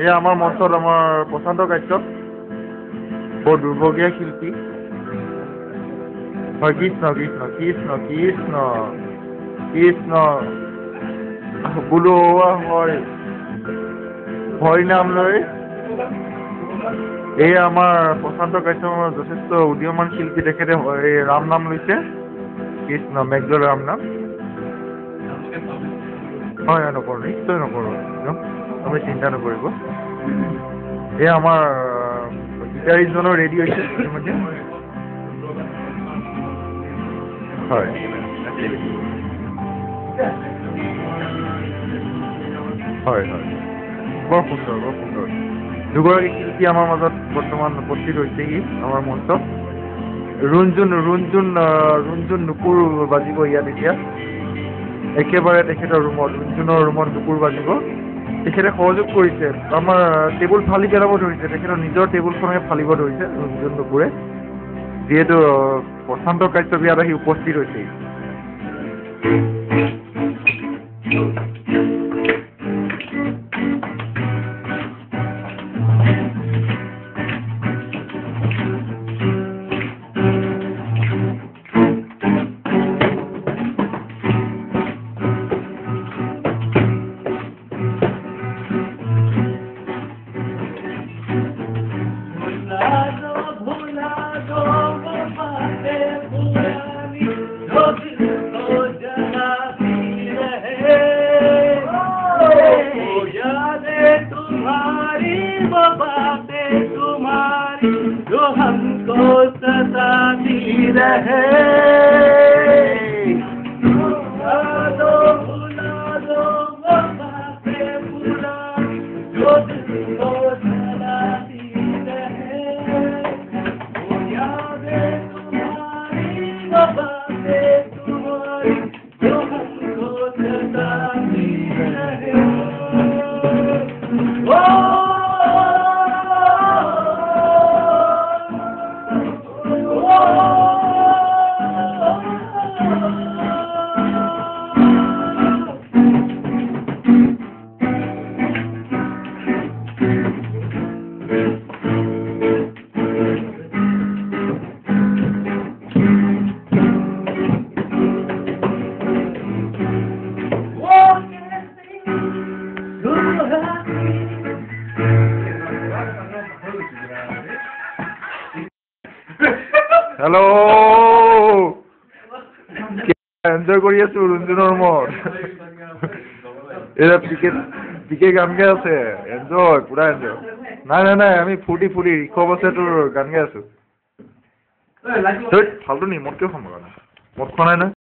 এয়া আমাৰ মঞ্চত আমাৰ প্ৰশান্ত কাশ্যপ বৰ দুৰ্ভগীয়া শিল্পী হয়। কৃষ্ণ কৃষ্ণ কৃষ্ণ কৃষ্ণ কৃষ্ণ বোলো হয় হৰি নাম লৈ এই আমাৰ প্ৰশান্ত কাশ্যপ যথেষ্ট উদীয়মান শিল্পী। তেখেতে এই ৰাম নাম লৈছে। কৃষ্ণ মেঘদৰ ৰাম নাম। হয় নকৰোঁ, নিশ্চয় নকৰোঁ। আপুনি চিন্তা নকৰিব। এই আমাৰ গীটাৰিষ্টজনৰ ৰেডি হৈছে ইতিমধ্যে। হয় হয় হয় বৰ সুন্দৰ বৰ সুন্দৰ। দুগৰাকী শিল্পী আমাৰ মাজত বৰ্তমান উপস্থিত হৈছেহি আমাৰ মঞ্চত। ৰুণজুণ ৰুণজুণ ৰুণজুণ নুপুৰ বাজিব ইয়াত এতিয়া। একেবাৰে তেখেতৰ ৰুমত ৰুণজুণৰ ৰুমত নুপুৰ বাজিব। তেখেতে সহযোগ কৰিছে। আমাৰ টেবুল ফালি পেলাব ধৰিছে। তেখেতৰ নিজৰ টেবুলখনকে ফালিব ধৰিছে ৰুণজুণ নুপুৰে। যিহেতু প্ৰশান্ত কাশ্যপ ইয়াত আহি উপস্থিত হৈছেহি। जो हमको सताती रहे। भुला दो वो बातें पुरानी जो दिल को जलाती रहे। वो यादें तुम्हारी वो बातें तुम्हारी जो हमको सताती रहे। হেল্ল' এনজয় কৰি আছো ৰুণজুণৰ ৰুমত। এতিয়া পিকে গান গাই আছে। এনজয় পুৰা এনজয়। নাই নাই নাই আমি ফূৰ্তি ঋষভ আছে তোৰ গান গাই আছো। ফাল্টু নি মদ কিয় খাম? মদ খোৱা নাই নহয়।